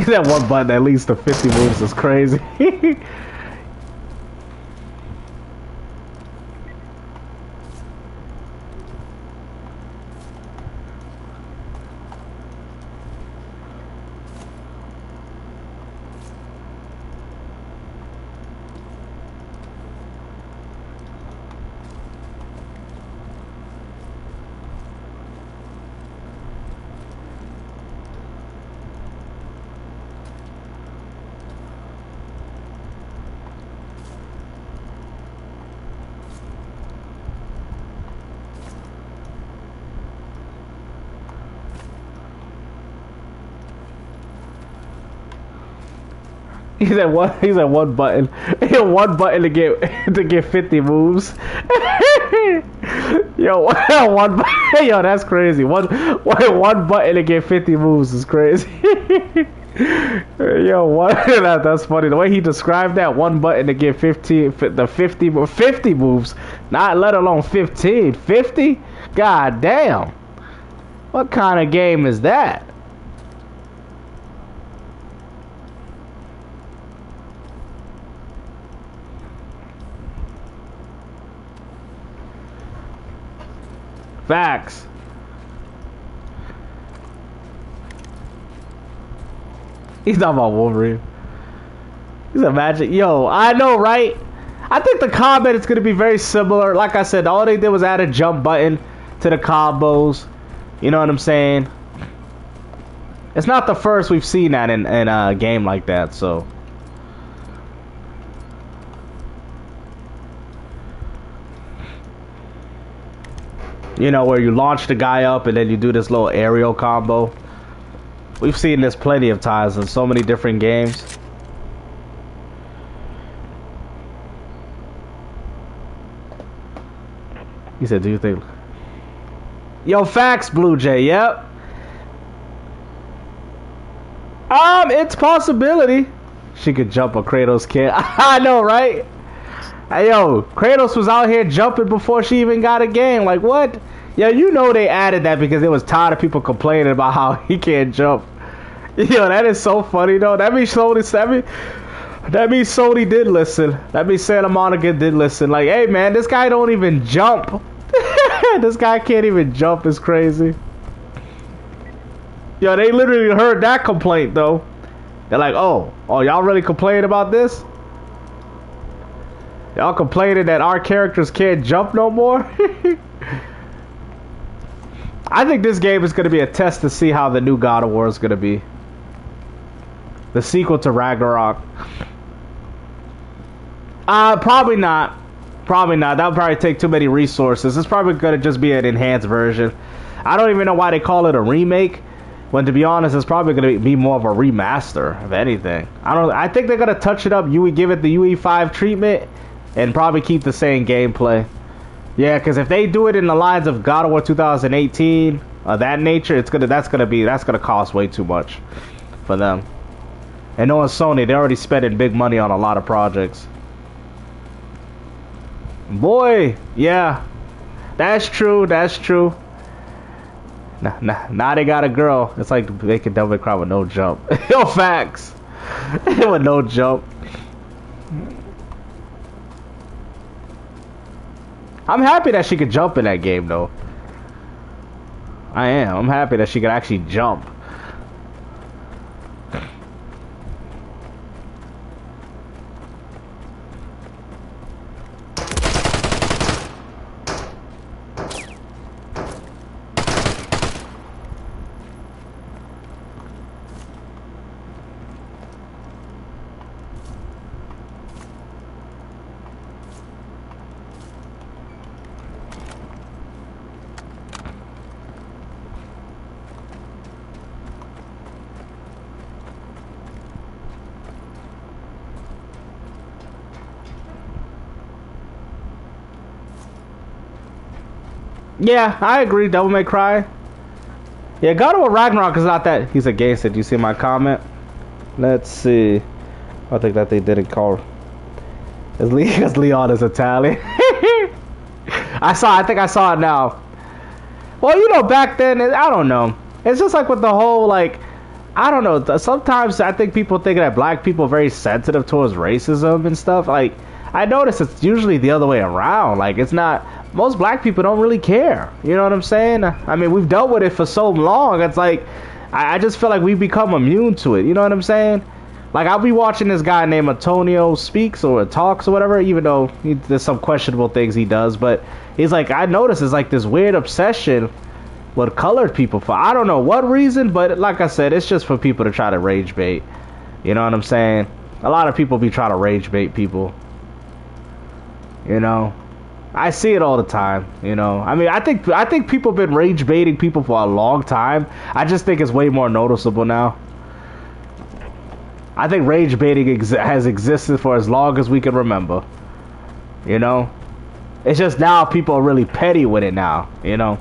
That one button that leads to 50 moves is crazy. He's at one button. He had one button to get 50 moves. Yo, one yo, that's crazy. One button to get 50 moves is crazy. Yo, that's funny. The way he described that, one button to get 50 moves, not let alone 15. 50? God damn. What kind of game is that? Facts. He's talking about Wolverine. He's a magic. Yo, I know, right? I think the combat is going to be very similar. Like I said, all they did was add a jump button to the combos. You know what I'm saying? It's not the first we've seen that in a game like that, so. You know, where you launch the guy up and then you do this little aerial combo. We've seen this plenty of times in so many different games. He said, do you think... Yo, facts, Blue Jay, yep. It's possibility. She could jump a Kratos kid. I know, right? Hey, yo, Kratos was out here jumping before she even got a game. Like, what? Yeah, you know they added that because it was tired of people complaining about how he can't jump. Yo, that is so funny, though. That means Sony did listen. That means Santa Monica did listen. Like, hey, man, this guy don't even jump. This guy can't even jump. It's crazy. Yo, they literally heard that complaint, though. They're like, oh, y'all really complain about this? Y'all complaining that our characters can't jump no more? I think this game is going to be a test to see how the new God of War is going to be. The sequel to Ragnarok. Probably not. Probably not. That would probably take too many resources. It's probably going to just be an enhanced version. I don't even know why they call it a remake. When, to be honest, it's probably going to be more of a remaster, if anything. I think they're going to touch it up. Give it the UE5 treatment. And probably keep the same gameplay. Yeah, because if they do it in the lines of God of War 2018, that nature, that's gonna cost way too much for them. And knowing Sony, they're already spending big money on a lot of projects. Boy, yeah. That's true, that's true. Now they got a girl. It's like making Devil May Cry with no jump. Yo, facts. With no jump. I'm happy that she could jump in that game, though. I am. I'm happy that she could actually jump. Yeah, I agree. Devil May Cry. Yeah, God of War Ragnarok is not that. He's against it. Do you see my comment? Let's see. I think that they didn't call. Because Leon is Italian. I think I saw it now. Well, you know, back then, I don't know. It's just like with the whole, like, I don't know. Sometimes I think people think that black people are very sensitive towards racism and stuff. Like, I notice it's usually the other way around. Like, it's not. Most black people don't really care. You know what I'm saying? I mean, we've dealt with it for so long. It's like, I just feel like we've become immune to it. You know what I'm saying? Like, I'll be watching this guy named Antonio Speaks or Talks or whatever, even though there's some questionable things he does. But he's like, I notice it's like this weird obsession with colored people for I don't know what reason, but like I said, it's just for people to try to rage bait. You know what I'm saying? A lot of people be trying to rage bait people. You know? I see it all the time, you know. I mean, I think people have been rage baiting people for a long time. I just think it's way more noticeable now. I think rage baiting has existed for as long as we can remember. You know? It's just now people are really petty with it now, you know?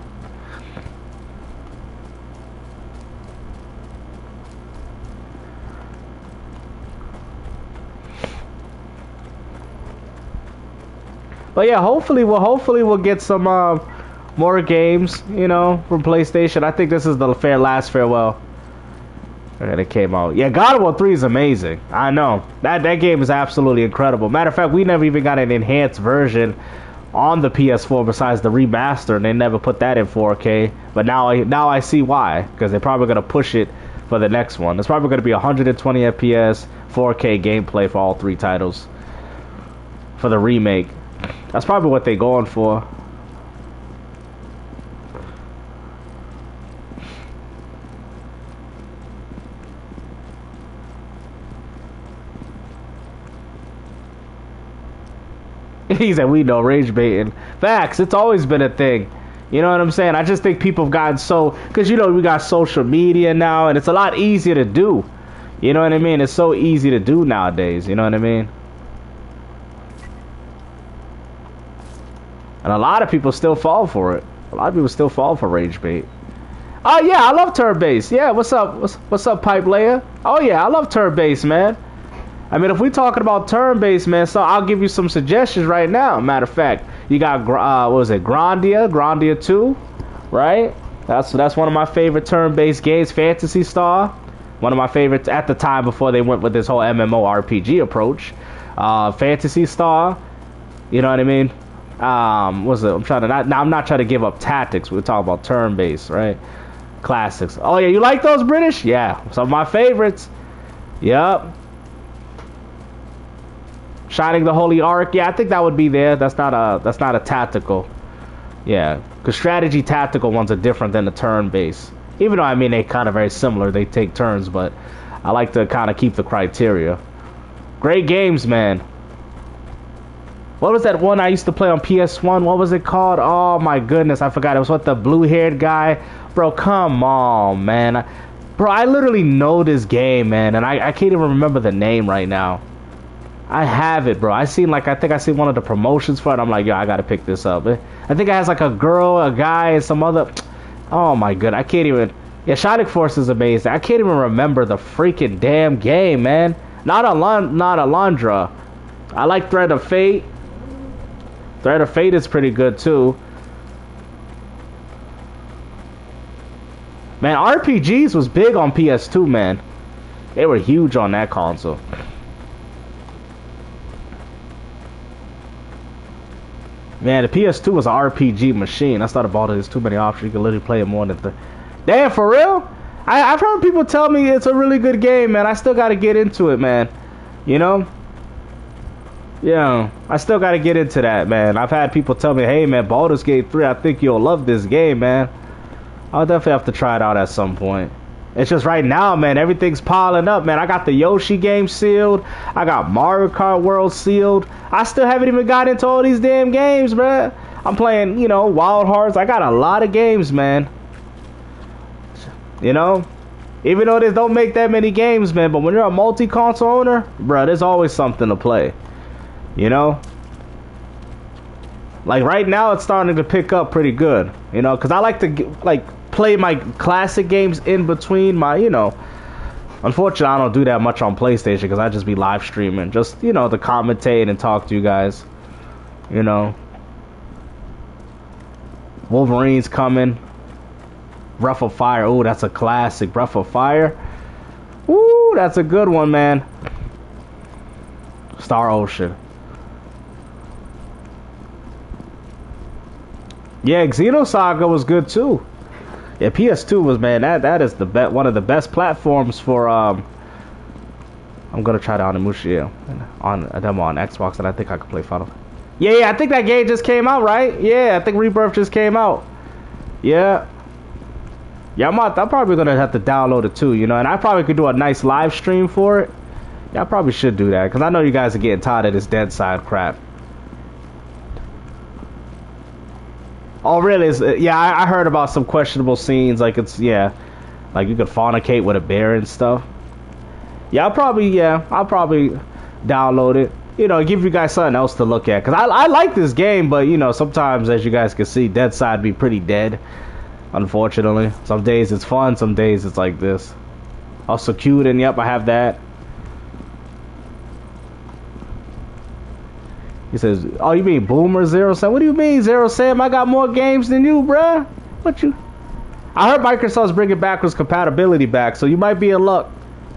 But yeah, hopefully we'll get some more games, you know, from PlayStation. I think this is the last farewell. And it came out. Yeah, God of War 3 is amazing. I know. That game is absolutely incredible. Matter of fact, we never even got an enhanced version on the PS4 besides the remaster, and they never put that in 4K. But now I see why, because they're probably going to push it for the next one. It's probably going to be 120 FPS, 4K gameplay for all three titles for the remake. That's probably what they're going for. He said, we know rage baiting. Facts, it's always been a thing. You know what I'm saying? I just think people have gotten so... Because, you know, we got social media now, and it's a lot easier to do. You know what I mean? It's so easy to do nowadays. You know what I mean? And a lot of people still fall for it. A lot of people still fall for rage bait. Oh yeah, I love turn-based. Yeah, what's up? What's up, Pipe Layer? Oh yeah, I love turn-based, man. I mean, if we're talking about turn-based, man, so I'll give you some suggestions right now. Matter of fact, you got what was it, Grandia 2, right? That's one of my favorite turn-based games. Phantasy Star, one of my favorites at the time before they went with this whole MMORPG approach. Phantasy Star, you know what I mean? What's it? I'm not trying to give up tactics. We're talking about turn-based, right? Classics. Oh yeah, you like those British? Yeah, some of my favorites. Yep. Shining the Holy Ark. Yeah, I think that would be there. That's not a tactical. Yeah, because strategy tactical ones are different than the turn-based. Even though I mean they kind of very similar. They take turns, but I like to kind of keep the criteria. Great games, man. What was that one I used to play on PS1? What was it called? Oh my goodness, I forgot. It was with the blue-haired guy. Bro, come on, man. Bro, I literally know this game, man, and I can't even remember the name right now. I have it, bro. I think I seen one of the promotions for it. I'm like, yo, I gotta pick this up. I think it has like a girl, a guy, and some other... Oh my god, I can't even... Yeah, Shining Force is amazing. I can't even remember the freaking damn game, man. Not Alondra. I like Thread of Fate. Thread of Fate is pretty good too. Man, RPGs was big on PS2, man. They were huge on that console. Man, the PS2 was an RPG machine. That's not about it. There's too many options. You can literally play it more than Damn, for real? I've heard people tell me it's a really good game, man. I still got to get into it, man. You know? Yeah, I still got to get into that, man. I've had people tell me, hey, man, Baldur's Gate 3, I think you'll love this game, man. I'll definitely have to try it out at some point. It's just right now, man, everything's piling up, man. I got the Yoshi game sealed. I got Mario Kart World sealed. I still haven't even got into all these damn games, bruh. I'm playing, you know, Wild Hearts. I got a lot of games, man. You know? Even though they don't make that many games, man. But when you're a multi-console owner, bruh, there's always something to play. You know? Like right now, it's starting to pick up pretty good. You know? Because I like to, play my classic games in between my, you know. Unfortunately, I don't do that much on PlayStation because I just be live streaming. Just, you know, to commentate and talk to you guys. You know. Wolverine's coming. Breath of Fire. Ooh, that's a classic. Breath of Fire. Ooh, that's a good one, man. Star Ocean. Yeah, Xenosaga was good too. Yeah, PS2 was, man, that is the one of the best platforms for I'm gonna try to Onimusha on a demo on Xbox, and I think I could play Final. Yeah, I think that game just came out, right? Yeah, I think Rebirth just came out. Yeah. Yeah, I'm probably gonna have to download it too, you know, and I probably could do a nice live stream for it. Yeah, I probably should do that because I know you guys are getting tired of this Dead Side crap. Oh, really? Yeah, I heard about some questionable scenes. Like, it's, yeah, like you could fornicate with a bear and stuff. Yeah, I'll probably download it. You know, give you guys something else to look at. Because I like this game, but, you know, sometimes, as you guys can see, Dead Side be pretty dead. Unfortunately. Some days it's fun, some days it's like this. Also cute, and yep, I have that. He says, oh, you mean Boomer Zero Sam? What do you mean, Zero Sam? I got more games than you, bruh. What you? I heard Microsoft's bringing backwards compatibility back, so you might be in luck,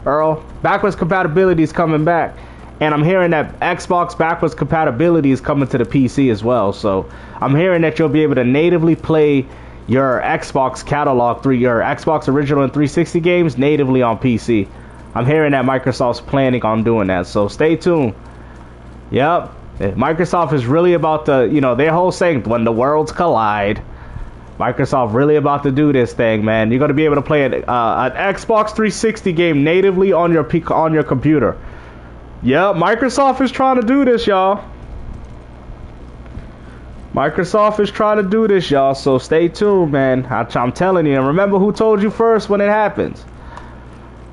Earl. Backwards compatibility is coming back. And I'm hearing that Xbox backwards compatibility is coming to the PC as well. So I'm hearing that you'll be able to natively play your Xbox catalog through your Xbox original and 360 games natively on PC. I'm hearing that Microsoft's planning on doing that. So stay tuned. Yep. Microsoft is really about to, you know, their whole saying, when the worlds collide. Microsoft really about to do this thing, man. You're going to be able to play an Xbox 360 game natively on your computer. Yep, Microsoft is trying to do this, y'all. Microsoft is trying to do this, y'all. So stay tuned, man. I'm telling you. And remember who told you first when it happens.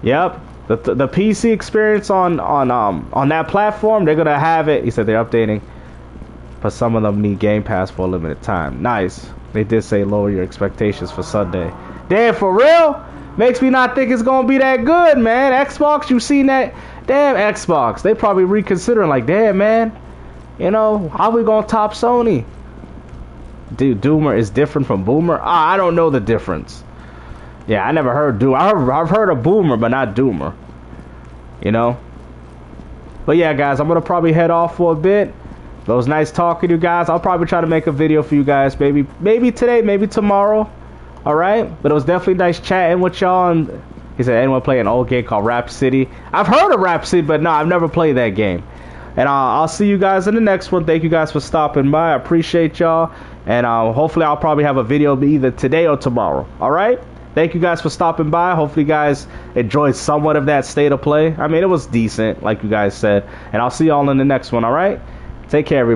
Yep. The PC experience on that platform, they're gonna have it. He said they're updating, but some of them need Game Pass for a limited time. Nice. They did say lower your expectations for Sunday. Damn, for real? Makes me not think it's gonna be that good, man. Xbox, you seen that? Damn, Xbox. They probably reconsidering, like, damn, man. You know, how we gonna top Sony? Dude, Doomer is different from Boomer. I don't know the difference. Yeah, I never heard Doomer. I've heard of Boomer, but not Doomer. You know? But yeah, guys, I'm going to probably head off for a bit. It was nice talking to you guys. I'll probably try to make a video for you guys. Maybe today, maybe tomorrow. Alright? But it was definitely nice chatting with y'all. And he said, anyone play an old game called Rap City? I've heard of Rap City, but no, I've never played that game. And I'll see you guys in the next one. Thank you guys for stopping by. I appreciate y'all. And hopefully I'll probably have a video either today or tomorrow. Alright? Thank you guys for stopping by. Hopefully you guys enjoyed somewhat of that state of play. I mean, it was decent, like you guys said. And I'll see y'all in the next one, all right? Take care, everybody.